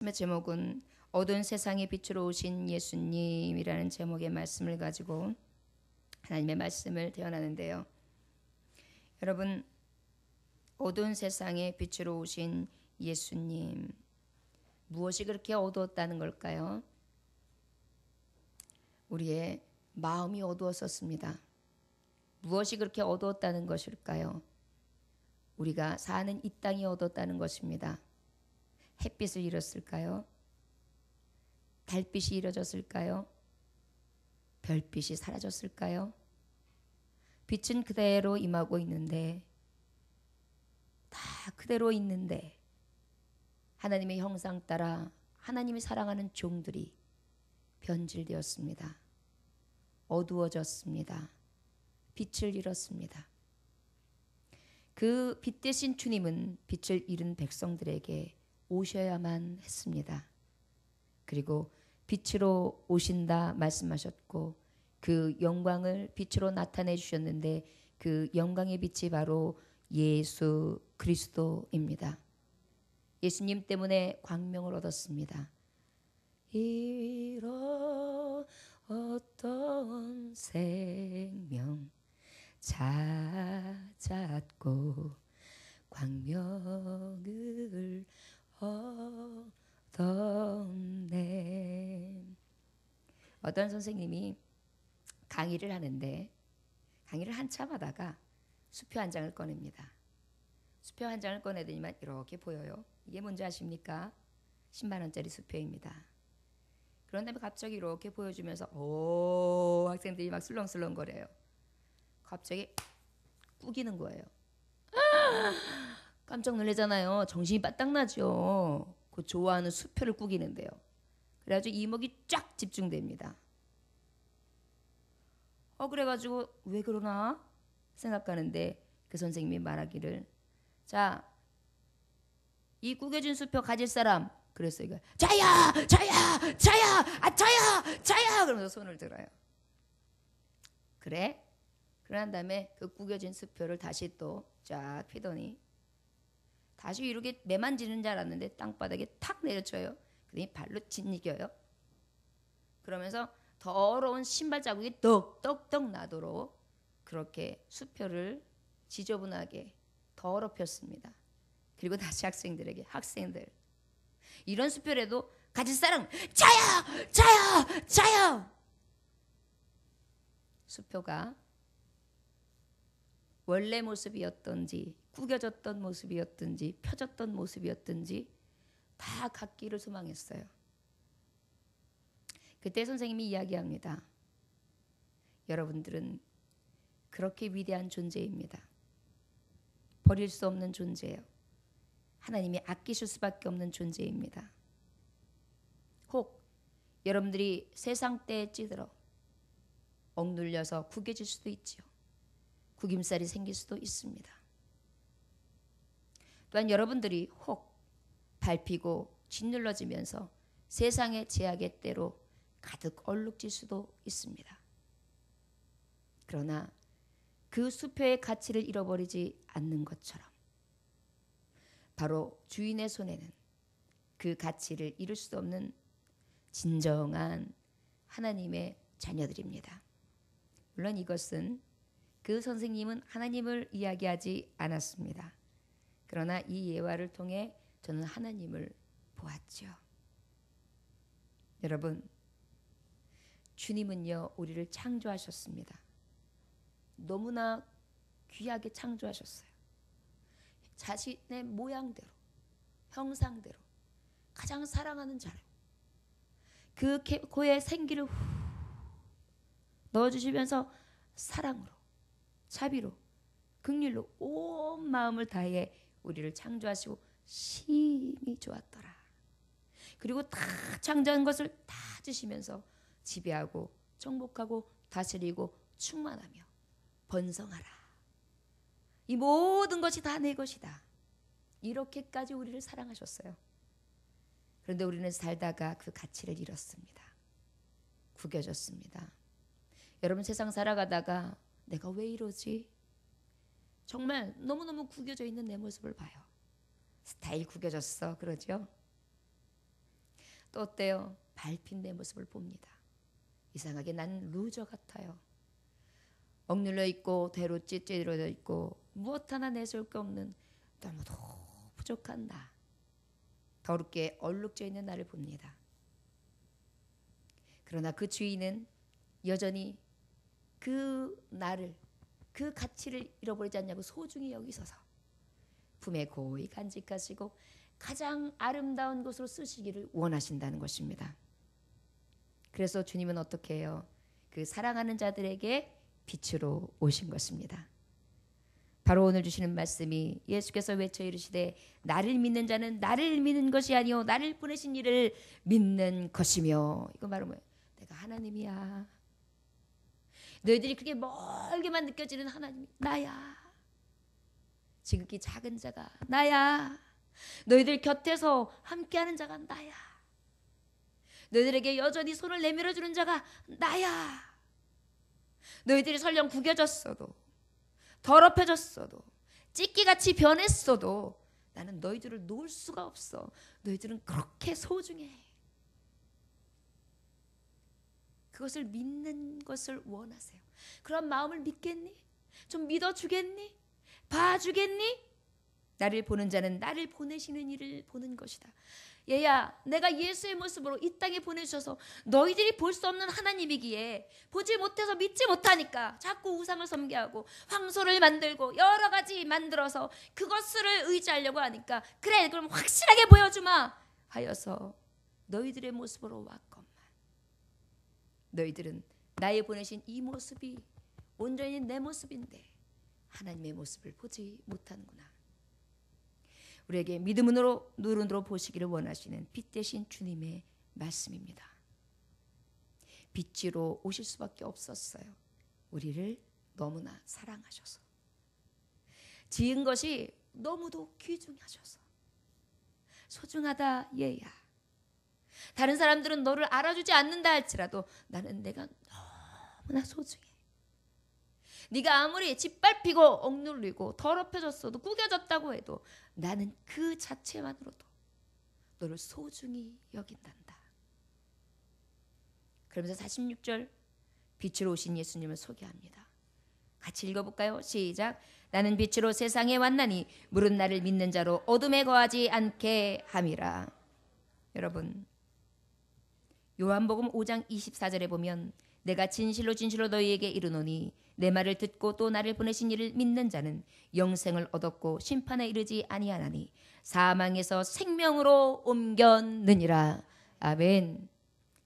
제목은 어두운 세상의 빛으로 오신 예수님이라는 제목의 말씀을 가지고 하나님의 말씀을 대언하는데요. 여러분, 어두운 세상의 빛으로 오신 예수님, 무엇이 그렇게 어두웠다는 걸까요? 우리의 마음이 어두웠었습니다. 무엇이 그렇게 어두웠다는 것일까요? 우리가 사는 이 땅이 어두웠다는 것입니다. 햇빛을 잃었을까요? 달빛이 잃어졌을까요? 별빛이 사라졌을까요? 빛은 그대로 임하고 있는데, 다 그대로 있는데 하나님의 형상 따라 하나님이 사랑하는 종들이 변질되었습니다. 어두워졌습니다. 빛을 잃었습니다. 그 빛 대신 주님은 빛을 잃은 백성들에게 오셔야만 했습니다. 그리고 빛으로 오신다 말씀하셨고 그 영광을 빛으로 나타내 주셨는데 그 영광의 빛이 바로 예수 그리스도입니다. 예수님 때문에 광명을 얻었습니다. 이런 어떤 생명 찾았고 광명을 얻었네. 어떤 선생님이 강의를 하는데 강의를 한참 하다가 수표 한 장을 꺼냅니다. 수표 한 장을 꺼내더니만 이렇게 보여요. 이게 뭔지 아십니까? 10만 원짜리 수표입니다. 그런 다음에 갑자기 이렇게 보여주면서 오, 학생들이 막 술렁술렁 거려요. 갑자기 꾸기는 거예요. 깜짝 놀라잖아요. 정신이 바짝 나죠. 그 좋아하는 수표를 꾸기는데요. 그래가지고 이목이 쫙 집중됩니다. 그래가지고 왜 그러나 생각하는데 그 선생님이 말하기를, 자, 이 꾸겨진 수표 가질 사람, 그랬어요. 이거 자야, 자야, 자야, 자야, 자야, 그러면서 손을 들어요. 그래? 그런 다음에 그 구겨진 수표를 다시 또 쫙 피더니 다시 이렇게 매만지는 줄 알았는데 땅바닥에 탁 내려쳐요. 그러니 발로 짓이겨요. 그러면서 더러운 신발 자국이 떡떡떡 나도록 그렇게 수표를 지저분하게 더럽혔습니다. 그리고 다시 학생들에게, 학생들, 이런 수표라도 가질 사람 자야, 자야, 자야. 수표가 원래 모습이었던지 구겨졌던 모습이었든지 펴졌던 모습이었든지 다 갖기를 소망했어요. 그때 선생님이 이야기합니다. 여러분들은 그렇게 위대한 존재입니다. 버릴 수 없는 존재예요. 하나님이 아끼실 수밖에 없는 존재입니다. 혹 여러분들이 세상 때에 찌들어 억눌려서 구겨질 수도 있지요. 구김살이 생길 수도 있습니다. 또한 여러분들이 혹 밟히고 짓눌러지면서 세상의 제약의 때로 가득 얼룩질 수도 있습니다. 그러나 그 수표의 가치를 잃어버리지 않는 것처럼 바로 주인의 손에는 그 가치를 잃을 수 없는 진정한 하나님의 자녀들입니다. 물론 이것은 그 선생님은 하나님을 이야기하지 않았습니다. 그러나 이 예화를 통해 저는 하나님을 보았죠. 여러분, 주님은요 우리를 창조하셨습니다. 너무나 귀하게 창조하셨어요. 자신의 모양대로, 형상대로 가장 사랑하는 자로 그 코에 생기를 넣어주시면서 사랑으로, 자비로, 긍휼로 온 마음을 다해 우리를 창조하시고 심히 좋았더라. 그리고 다 창조한 것을 다 주시면서 지배하고 정복하고 다스리고 충만하며 번성하라. 이 모든 것이 다 내 것이다. 이렇게까지 우리를 사랑하셨어요. 그런데 우리는 살다가 그 가치를 잃었습니다. 구겨졌습니다. 여러분, 세상 살아가다가 내가 왜 이러지? 정말 너무너무 구겨져 있는 내 모습을 봐요. 스타일 구겨졌어, 그러죠? 또 어때요? 밟힌 내 모습을 봅니다. 이상하게 난 루저 같아요. 억눌려 있고 대로 찌찌러져 있고 무엇 하나 내세울 게 없는 너무도 부족한 나, 더럽게 얼룩져 있는 나를 봅니다. 그러나 그 주인은 여전히 그 나를, 그 가치를 잃어버리지 않냐고 소중히 여기셔서 품에 고이 간직하시고 가장 아름다운 곳으로 쓰시기를 원하신다는 것입니다. 그래서 주님은 어떻게 해요? 그 사랑하는 자들에게 빛으로 오신 것입니다. 바로 오늘 주시는 말씀이 예수께서 외쳐 이르시되 나를 믿는 자는 나를 믿는 것이 아니요 나를 보내신 이를 믿는 것이며. 이거 바로 뭐예요? 내가 하나님이야. 너희들이 그렇게 멀게만 느껴지는 하나님이 나야. 지극히 작은 자가 나야. 너희들 곁에서 함께하는 자가 나야. 너희들에게 여전히 손을 내밀어주는 자가 나야. 너희들이 설령 구겨졌어도 더럽혀졌어도 찢기같이 변했어도 나는 너희들을 놓을 수가 없어. 너희들은 그렇게 소중해. 그것을 믿는 것을 원하세요. 그런 마음을 믿겠니? 좀 믿어주겠니? 봐주겠니? 나를 보는 자는 나를 보내시는 이를 보는 것이다. 얘야, 내가 예수의 모습으로 이 땅에 보내주셔서 너희들이 볼 수 없는 하나님이기에 보지 못해서 믿지 못하니까 자꾸 우상을 섬기하고 황소를 만들고 여러 가지 만들어서 그것을 의지하려고 하니까 그래 그럼 확실하게 보여주마 하여서 너희들의 모습으로 왔건만 너희들은 나의 보내신 이 모습이 온전히 내 모습인데 하나님의 모습을 보지 못하는구나. 우리에게 믿음으로 눈으로 보시기를 원하시는 빛 대신 주님의 말씀입니다. 빛으로 오실 수밖에 없었어요. 우리를 너무나 사랑하셔서 지은 것이 너무도 귀중하셔서 소중하다 얘야. 다른 사람들은 너를 알아주지 않는다 할지라도 나는 내가 너무나 소중해. 네가 아무리 짓밟히고 억눌리고 더럽혀졌어도 구겨졌다고 해도 나는 그 자체만으로도 너를 소중히 여긴단다. 그러면서 46절 빛으로 오신 예수님을 소개합니다. 같이 읽어볼까요? 시작. 나는 빛으로 세상에 왔나니 물은 나를 믿는 자로 어둠에 거하지 않게 함이라. 여러분, 요한복음 5장 24절에 보면 내가 진실로 진실로 너희에게 이르노니 내 말을 듣고 또 나를 보내신 이를 믿는 자는 영생을 얻었고 심판에 이르지 아니하나니 사망에서 생명으로 옮겼느니라. 아멘.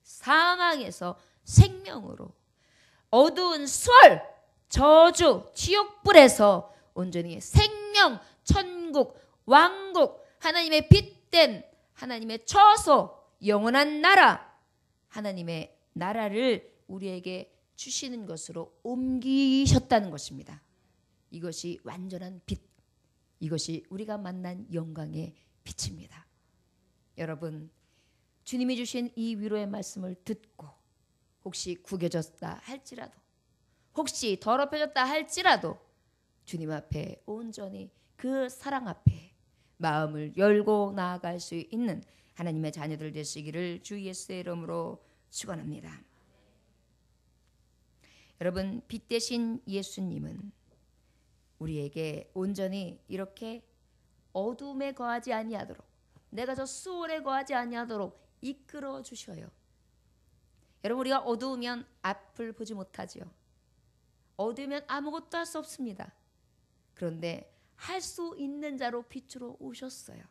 사망에서 생명으로, 어두운 수월, 저주, 지옥불에서 온전히 생명, 천국, 왕국, 하나님의 빛된 하나님의 처소, 영원한 나라, 하나님의 나라를 우리에게 주시는 것으로 옮기셨다는 것입니다. 이것이 완전한 빛, 이것이 우리가 만난 영광의 빛입니다. 여러분, 주님이 주신 이 위로의 말씀을 듣고 혹시 구겨졌다 할지라도, 혹시 더럽혀졌다 할지라도 주님 앞에 온전히 그 사랑 앞에 마음을 열고 나아갈 수 있는 하나님의 자녀들 되시기를 주 예수의 이름으로 축원합니다. 여러분, 빛 대신 예수님은 우리에게 온전히 이렇게 어둠에 거하지 아니하도록, 내가 저 수월에 거하지 아니하도록 이끌어 주셔요. 여러분, 우리가 어두우면 앞을 보지 못하지요. 어두우면 아무것도 할 수 없습니다. 그런데 할 수 있는 자로 빛으로 오셨어요.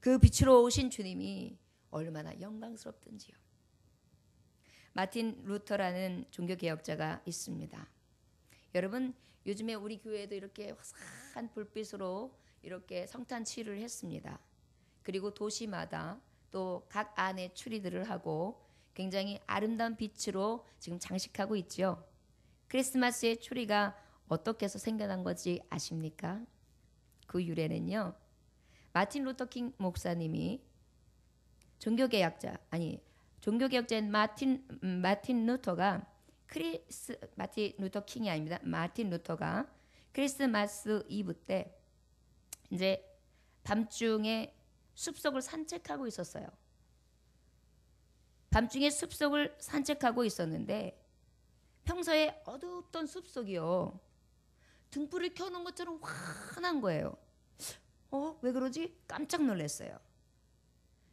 그 빛으로 오신 주님이 얼마나 영광스럽든지요. 마틴 루터라는 종교개혁자가 있습니다. 여러분, 요즘에 우리 교회에도 이렇게 화사한 불빛으로 이렇게 성탄치를 했습니다. 그리고 도시마다 또 각 안에 추리들을 하고 굉장히 아름다운 빛으로 지금 장식하고 있죠. 크리스마스의 추리가 어떻게 해서 생겨난 건지 아십니까? 그 유래는요, 마틴 루터 킹 목사님이 종교개혁자인 마틴 루터가 마틴 루터 킹이 아닙니다. 마틴 루터가 크리스마스 이브 때 이제 밤중에 숲속을 산책하고 있었어요. 밤중에 숲속을 산책하고 있었는데 평소에 어둡던 숲속이요, 등불을 켜놓은 것처럼 환한 거예요. 왜 그러지? 깜짝 놀랐어요.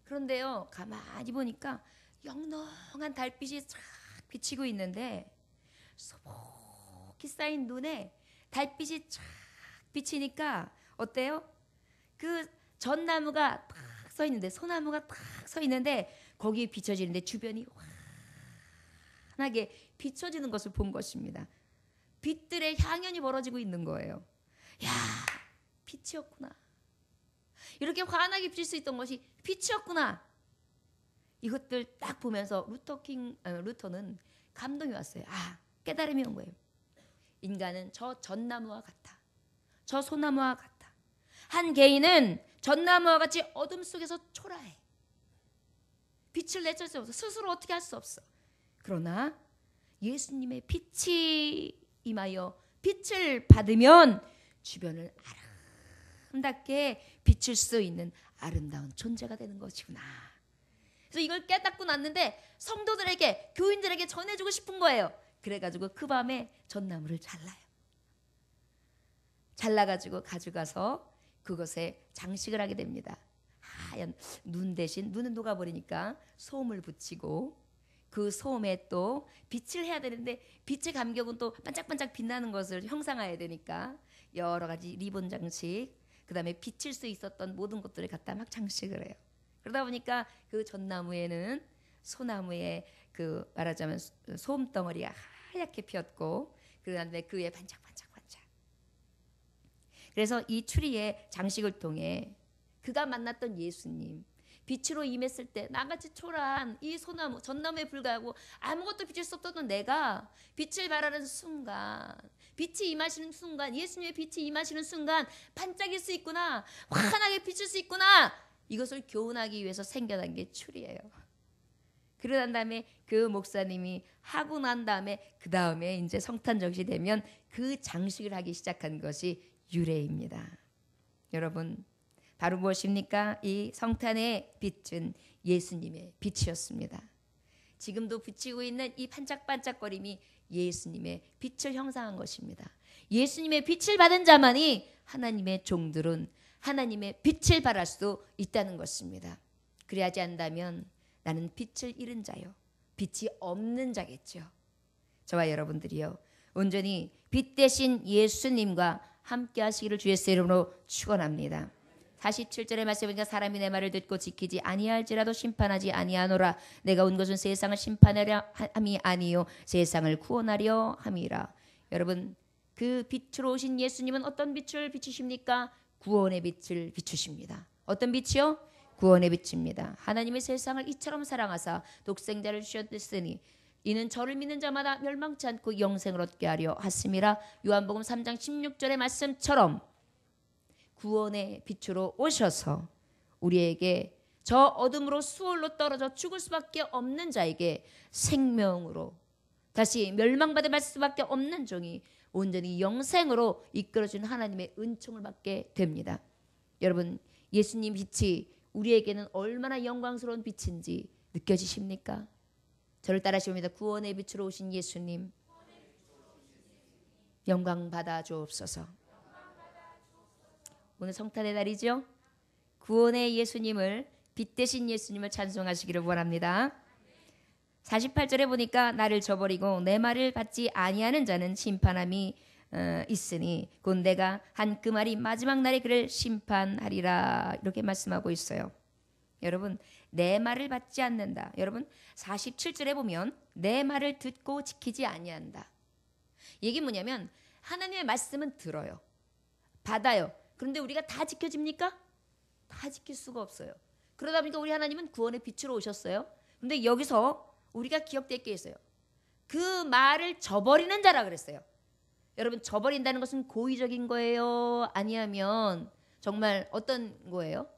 그런데요, 가만히 보니까 영롱한 달빛이 쫙 비치고 있는데 소복히 쌓인 눈에 달빛이 쫙 비치니까 어때요? 그 전나무가 딱 서 있는데, 소나무가 딱 서 있는데 거기에 비춰지는데 주변이 환하게 비춰지는 것을 본 것입니다. 빛들의 향연이 벌어지고 있는 거예요. 야, 빛이었구나. 이렇게 환하게 비칠 수 있던 것이 빛이었구나. 이것들 딱 보면서 루터는 감동이 왔어요. 깨달음이 온 거예요. 인간은 저 전나무와 같아. 저 소나무와 같아. 한 개인은 전나무와 같이 어둠 속에서 초라해. 빛을 내줄 수 없어. 스스로 어떻게 할 수 없어. 그러나 예수님의 빛이 임하여 빛을 받으면 주변을 아름답게 비출 수 있는 아름다운 존재가 되는 것이구나. 그래서 이걸 깨닫고 났는데 성도들에게, 교인들에게 전해주고 싶은 거예요. 그래가지고 그 밤에 전나무를 잘라가지고 가져가서 그것에 장식을 하게 됩니다. 하얀 눈 대신, 눈은 녹아버리니까 소음을 붙이고, 그 소음에 또 빛을 해야 되는데 빛의 감격은 또 반짝반짝 빛나는 것을 형상화해야 되니까 여러 가지 리본 장식, 그 다음에 비칠 수 있었던 모든 것들을 갖다 막 장식을 해요. 그러다 보니까 그 전나무에는 소나무에 그 말하자면 소음 덩어리가 하얗게 피었고, 그 다음에 그 위에 반짝반짝. 그래서 이 추리의 장식을 통해 그가 만났던 예수님, 빛으로 임했을 때 나같이 초라한 이 소나무, 전나무에 불과하고 아무것도 비칠 수 없던 내가 빛을 발하는 순간, 빛이 임하시는 순간, 예수님의 빛이 임하시는 순간 반짝일 수 있구나, 환하게 비칠 수 있구나, 이것을 교훈하기 위해서 생겨난 게 추리예요. 그러고 다음에 그 목사님이 하고 난 다음에 그 다음에 이제 성탄 절기 되면 그 장식을 하기 시작한 것이 유래입니다. 여러분, 바로 무엇입니까? 이 성탄의 빛은 예수님의 빛이었습니다. 지금도 비치고 있는 이 반짝반짝거림이 예수님의 빛을 형상한 것입니다. 예수님의 빛을 받은 자만이 하나님의 종들은 하나님의 빛을 발할 수 있다는 것입니다. 그리하지 않다면 나는 빛을 잃은 자요, 빛이 없는 자겠죠. 저와 여러분들이요, 온전히 빛 대신 예수님과 함께 하시기를 주의 이름으로 축원합니다. 47절의 말씀에 보니까 사람이 내 말을 듣고 지키지 아니할지라도 심판하지 아니하노라. 내가 온 것은 세상을 심판하려 함이 아니요 세상을 구원하려 함이라. 여러분, 그 빛으로 오신 예수님은 어떤 빛을 비추십니까? 구원의 빛을 비추십니다. 어떤 빛이요? 구원의 빛입니다. 하나님의 세상을 이처럼 사랑하사 독생자를 주셨으니 이는 저를 믿는 자마다 멸망치 않고 영생을 얻게 하려 하심이라. 요한복음 3장 16절의 말씀처럼 구원의 빛으로 오셔서 우리에게 저 어둠으로 수월로 떨어져 죽을 수밖에 없는 자에게 생명으로 다시 멸망받을 수밖에 없는 종이 온전히 영생으로 이끌어준 하나님의 은총을 받게 됩니다. 여러분, 예수님 빛이 우리에게는 얼마나 영광스러운 빛인지 느껴지십니까? 저를 따라하시옵니다. 구원의 빛으로 오신 예수님, 영광 받아 주옵소서. 오늘 성탄의 날이죠. 구원의 예수님을, 빛 대신 예수님을 찬송하시기를 원합니다. 48절에 보니까 나를 저버리고 내 말을 받지 아니하는 자는 심판함이 있으니 곧 내가 한 그 말이 마지막 날에 그를 심판하리라. 이렇게 말씀하고 있어요. 여러분, 내 말을 받지 않는다. 여러분, 47절에 보면 내 말을 듣고 지키지 아니한다. 이게 뭐냐면 하나님의 말씀은 들어요, 받아요. 그런데 우리가 다 지켜집니까? 다 지킬 수가 없어요. 그러다 보니까 우리 하나님은 구원의 빛으로 오셨어요. 근데 여기서 우리가 기억될 게 있어요. 그 말을 저버리는 자라 그랬어요. 여러분, 저버린다는 것은 고의적인 거예요? 아니면 정말 어떤 거예요?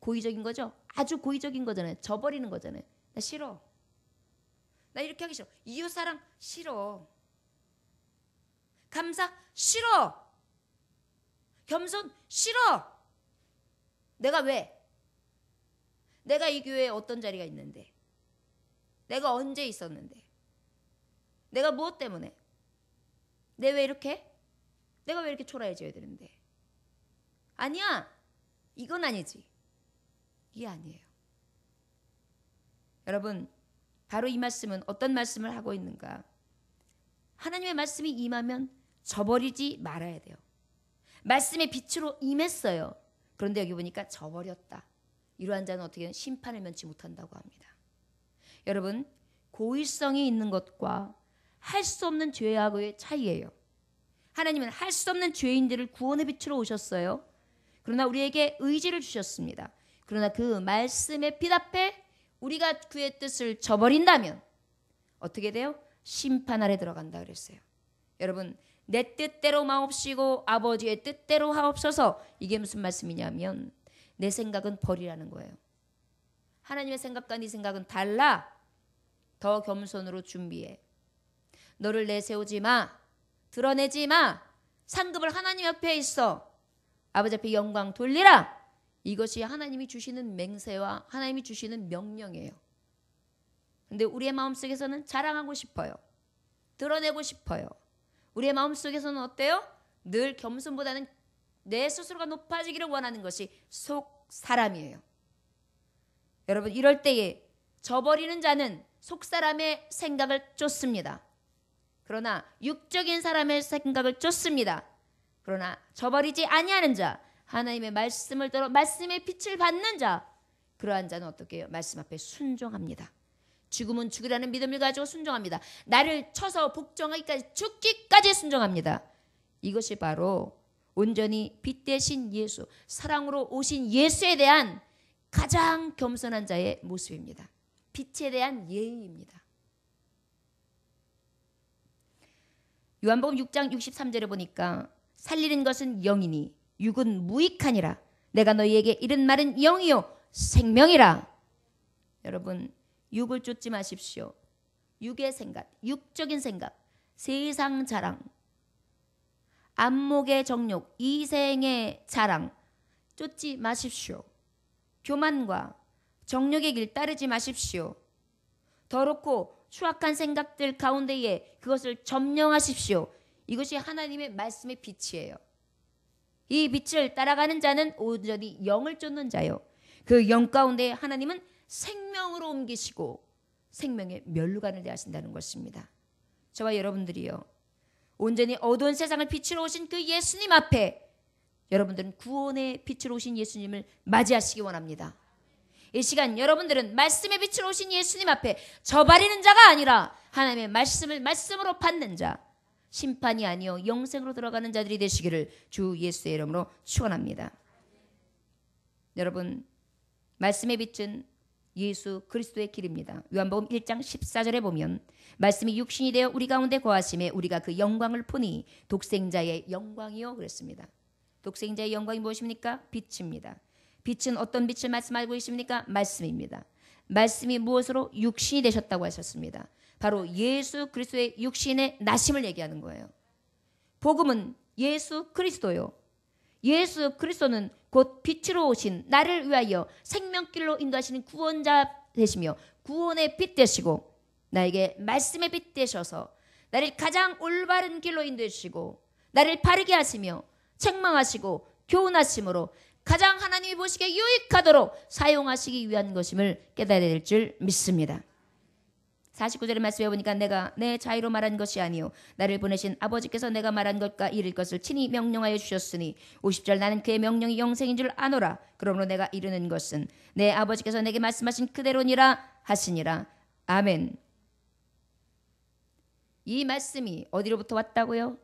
고의적인 거죠? 아주 고의적인 거잖아요. 저버리는 거잖아요. 나 싫어. 나 이렇게 하기 싫어. 이웃사랑 싫어. 감사 싫어. 겸손 싫어. 내가 왜? 내가 이 교회에 어떤 자리가 있는데, 내가 언제 있었는데? 내가 무엇 때문에? 내가 왜 이렇게 초라해져야 되는데? 아니야. 이건 아니지. 이게 아니에요. 여러분, 바로 이 말씀은 어떤 말씀을 하고 있는가? 하나님의 말씀이 임하면 저버리지 말아야 돼요. 말씀의 빛으로 임했어요. 그런데 여기 보니까 저버렸다. 이러한 자는 어떻게 심판을 면치 못한다고 합니다. 여러분, 고의성이 있는 것과 할 수 없는 죄하고의 차이예요. 하나님은 할 수 없는 죄인들을 구원의 빛으로 오셨어요. 그러나 우리에게 의지를 주셨습니다. 그러나 그 말씀의 빛 앞에 우리가 그의 뜻을 저버린다면 어떻게 돼요? 심판 아래 들어간다 그랬어요. 여러분, 내 뜻대로 마옵시고 아버지의 뜻대로 하옵소서. 이게 무슨 말씀이냐면 내 생각은 버리라는 거예요. 하나님의 생각과 네 생각은 달라. 더 겸손으로 준비해. 너를 내세우지 마. 드러내지 마. 상급을 하나님 옆에 있어. 아버지 앞에 영광 돌리라. 이것이 하나님이 주시는 맹세와 하나님이 주시는 명령이에요. 근데 우리의 마음속에서는 자랑하고 싶어요. 드러내고 싶어요. 우리의 마음속에서는 어때요? 늘 겸손보다는 내 스스로가 높아지기를 원하는 것이 속 사람이에요. 여러분, 이럴 때에 저버리는 자는 속 사람의 생각을 쫓습니다. 그러나 육적인 사람의 생각을 쫓습니다. 그러나 저버리지 아니하는 자, 하나님의 말씀을 들어 말씀의 빛을 받는 자, 그러한 자는 어떻게 해요? 말씀 앞에 순종합니다. 죽으면 죽으라는 믿음을 가지고 순종합니다. 나를 쳐서 복종하기까지 죽기까지 순종합니다. 이것이 바로 온전히 빛 대신 예수, 사랑으로 오신 예수에 대한 가장 겸손한 자의 모습입니다. 빛에 대한 예의입니다. 요한복음 6장 63절에 보니까 살리는 것은 영이니 육은 무익하니라. 내가 너희에게 이른 말은 영이요 생명이라. 여러분, 육을 쫓지 마십시오. 육의 생각, 육적인 생각, 세상 자랑, 안목의 정욕, 이생의 자랑 쫓지 마십시오. 교만과 정욕의 길 따르지 마십시오. 더럽고 추악한 생각들 가운데에 그것을 점령하십시오. 이것이 하나님의 말씀의 빛이에요. 이 빛을 따라가는 자는 온전히 영을 쫓는 자요. 그 영 가운데 하나님은 생명으로 옮기시고 생명의 면류관을 대하신다는 것입니다. 저와 여러분들이요, 온전히 어두운 세상을 빛으로 오신 그 예수님 앞에 여러분들은 구원의 빛으로 오신 예수님을 맞이하시기 원합니다. 이 시간 여러분들은 말씀의 빛으로 오신 예수님 앞에 저버리는 자가 아니라 하나님의 말씀을 말씀으로 받는 자, 심판이 아니요 영생으로 들어가는 자들이 되시기를 주 예수의 이름으로 축원합니다. 여러분, 말씀의 빛은 예수 그리스도의 길입니다. 요한복음 1장 14절에 보면 말씀이 육신이 되어 우리 가운데 거하심에 우리가 그 영광을 보니 독생자의 영광이요 그랬습니다. 독생자의 영광이 무엇입니까? 빛입니다. 빛은 어떤 빛을 말씀하고 있습니까? 말씀입니다. 말씀이 무엇으로 육신이 되셨다고 하셨습니다. 바로 예수 그리스도의 육신의 나심을 얘기하는 거예요. 복음은 예수 그리스도요. 예수 그리스도는 곧 빛으로 오신 나를 위하여 생명길로 인도하시는 구원자 되시며 구원의 빛 되시고 나에게 말씀의 빛 되셔서 나를 가장 올바른 길로 인도해 주시고 나를 바르게 하시며 책망하시고 교훈하심으로 가장 하나님이 보시기에 유익하도록 사용하시기 위한 것임을 깨달아야 될 줄 믿습니다. 49절의 말씀에 보니까 내가 내 자유로 말한 것이 아니요 나를 보내신 아버지께서 내가 말한 것과 이를 것을 친히 명령하여 주셨으니 50절 나는 그의 명령이 영생인 줄 아노라. 그러므로 내가 이르는 것은 내 아버지께서 내게 말씀하신 그대로니라 하시니라. 아멘. 이 말씀이 어디로부터 왔다고요?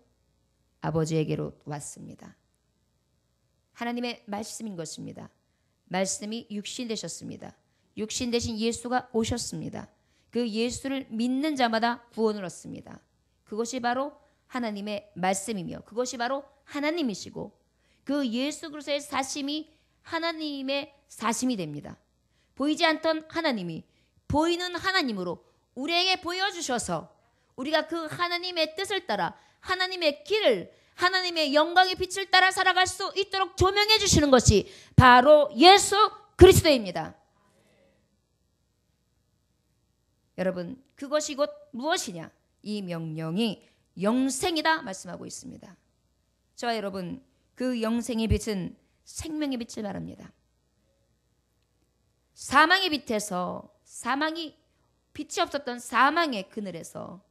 아버지에게로 왔습니다. 하나님의 말씀인 것입니다. 말씀이 육신 되셨습니다. 육신 되신 예수가 오셨습니다. 그 예수를 믿는 자마다 구원을 얻습니다. 그것이 바로 하나님의 말씀이며 그것이 바로 하나님이시고 그 예수 그리스도의 사심이 하나님의 사심이 됩니다. 보이지 않던 하나님이 보이는 하나님으로 우리에게 보여주셔서 우리가 그 하나님의 뜻을 따라 하나님의 길을 하나님의 영광의 빛을 따라 살아갈 수 있도록 조명해 주시는 것이 바로 예수 그리스도입니다. 여러분 그것이 곧 무엇이냐? 이 명령이 영생이다 말씀하고 있습니다. 저와 여러분 그 영생의 빛은 생명의 빛을 말합니다. 사망의 빛에서 빛이 없었던 사망의 그늘에서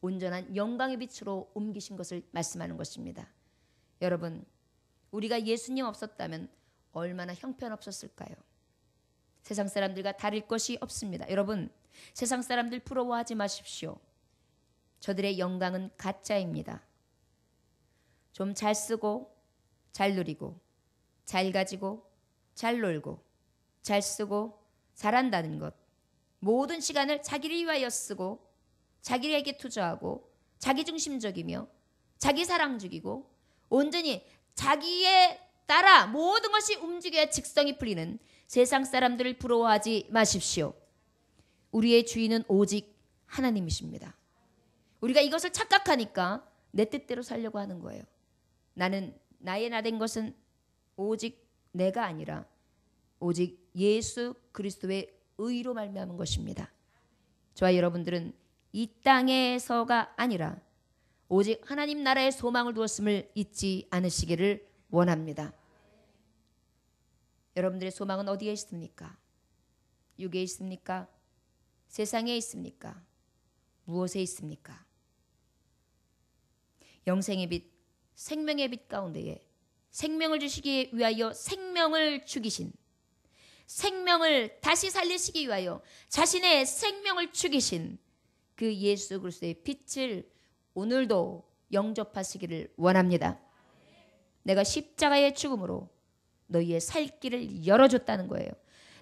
온전한 영광의 빛으로 옮기신 것을 말씀하는 것입니다. 여러분 우리가 예수님 없었다면 얼마나 형편없었을까요? 세상 사람들과 다를 것이 없습니다. 여러분 세상 사람들 부러워하지 마십시오. 저들의 영광은 가짜입니다. 좀 잘 쓰고 잘 누리고 잘 가지고 잘 놀고 잘 쓰고 잘한다는 것, 모든 시간을 자기를 위하여 쓰고 자기에게 투자하고 자기중심적이며 자기사랑적이고 온전히 자기에 따라 모든 것이 움직여야 직성이 풀리는 세상 사람들을 부러워하지 마십시오. 우리의 주인은 오직 하나님이십니다. 우리가 이것을 착각하니까 내 뜻대로 살려고 하는 거예요. 나의 나된 것은 오직 내가 아니라 오직 예수 그리스도의 의로 말미암은 것입니다. 저와 여러분들은 이 땅에서가 아니라 오직 하나님 나라의 소망을 두었음을 잊지 않으시기를 원합니다. 여러분들의 소망은 어디에 있습니까? 육에 있습니까? 세상에 있습니까? 무엇에 있습니까? 영생의 빛, 생명의 빛 가운데에 생명을 주시기 위하여 생명을 죽이신, 생명을 다시 살리시기 위하여 자신의 생명을 죽이신 그 예수 그리스도의 빛을 오늘도 영접하시기를 원합니다. 내가 십자가의 죽음으로 너희의 살 길을 열어줬다는 거예요.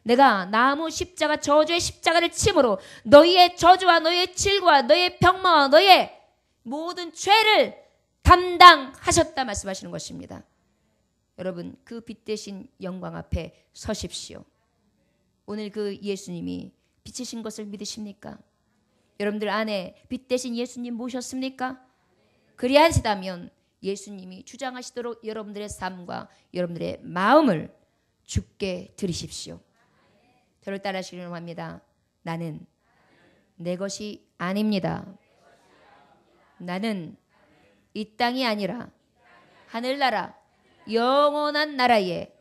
내가 나무 십자가 저주의 십자가를 침으로 너희의 저주와 너희의 질과 너희의 병마와 너희의 모든 죄를 담당하셨다 말씀하시는 것입니다. 여러분 그 빛 대신 영광 앞에 서십시오. 오늘 그 예수님이 빛이신 것을 믿으십니까? 여러분들 안에 빛 대신 예수님 모셨습니까? 그리하시다면 예수님이 주장하시도록 여러분들의 삶과 여러분들의 마음을 주께 드리십시오. 저를 따라하시기를 원합니다. 나는 내 것이 아닙니다. 나는 이 땅이 아니라 하늘나라 영원한 나라에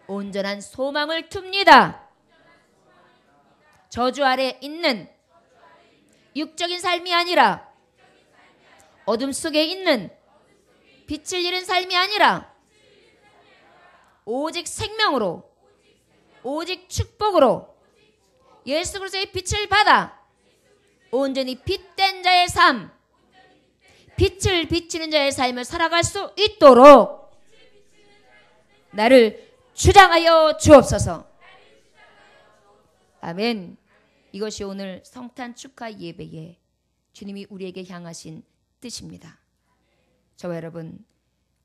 온전한 소망을 툽니다. 저주 아래 있는 육적인 삶이 아니라 어둠 속에 있는 빛을 잃은 삶이 아니라 오직 생명으로 오직 축복으로 예수 그리스도의 빛을 받아 온전히 빛된 자의 삶, 빛을 비치는 자의 삶을 살아갈 수 있도록 나를 주장하여 주옵소서. 아멘. 이것이 오늘 성탄 축하 예배에 주님이 우리에게 향하신 뜻입니다. 저와 여러분,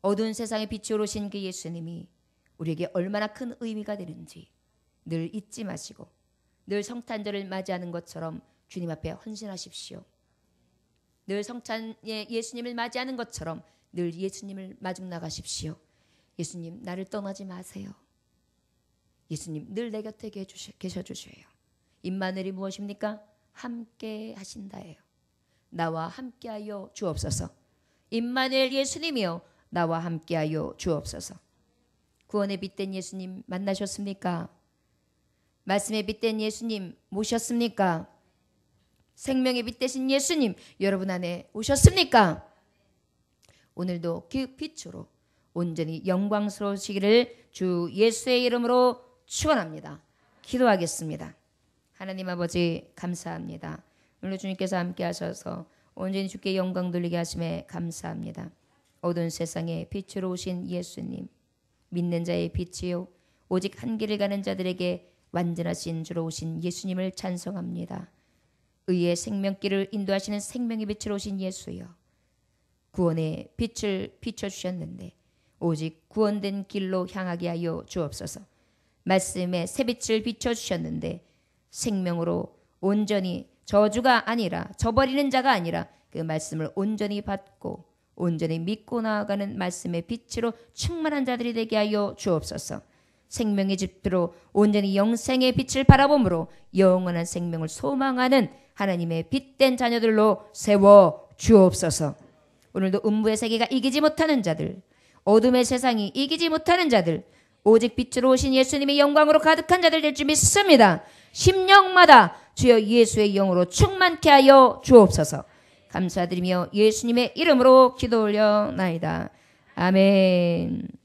어두운 세상에 빛으로 오신 그 예수님이 우리에게 얼마나 큰 의미가 되는지 늘 잊지 마시고 늘 성탄절을 맞이하는 것처럼 주님 앞에 헌신하십시오. 늘 성탄에 예수님을 맞이하는 것처럼 늘 예수님을 마중 나가십시오. 예수님 나를 떠나지 마세요. 예수님 늘 내 곁에 계셔 주셔요. 임마누엘이 무엇입니까? 함께 하신다예요. 나와 함께하여 주옵소서. 임마누엘 예수님이요 나와 함께하여 주옵소서. 구원의 빛된 예수님 만나셨습니까? 말씀의 빛된 예수님 모셨습니까? 생명의 빛 되신 예수님 여러분 안에 오셨습니까? 오늘도 그 빛으로 온전히 영광스러우시기를 주 예수의 이름으로 축원합니다. 기도하겠습니다. 하나님 아버지 감사합니다. 오늘 주님께서 함께 하셔서 온전히 주께 영광 돌리게 하심에 감사합니다. 어두운 세상에 빛으로 오신 예수님, 믿는 자의 빛이요 오직 한 길을 가는 자들에게 완전하신 주로 오신 예수님을 찬송합니다. 의의 생명길을 인도하시는 생명의 빛으로 오신 예수여, 구원의 빛을 비춰주셨는데 오직 구원된 길로 향하게 하여 주옵소서. 말씀의 새빛을 비춰주셨는데 생명으로 온전히 저주가 아니라 저버리는 자가 아니라 그 말씀을 온전히 받고 온전히 믿고 나아가는 말씀의 빛으로 충만한 자들이 되게 하여 주옵소서. 생명의 지표로 온전히 영생의 빛을 바라봄으로 영원한 생명을 소망하는 하나님의 빛된 자녀들로 세워 주옵소서. 오늘도 음부의 세계가 이기지 못하는 자들, 어둠의 세상이 이기지 못하는 자들, 오직 빛으로 오신 예수님의 영광으로 가득한 자들 될 줄 믿습니다. 심령마다 주여 예수의 영으로 충만케 하여 주옵소서. 감사드리며 예수님의 이름으로 기도 올려나이다. 아멘.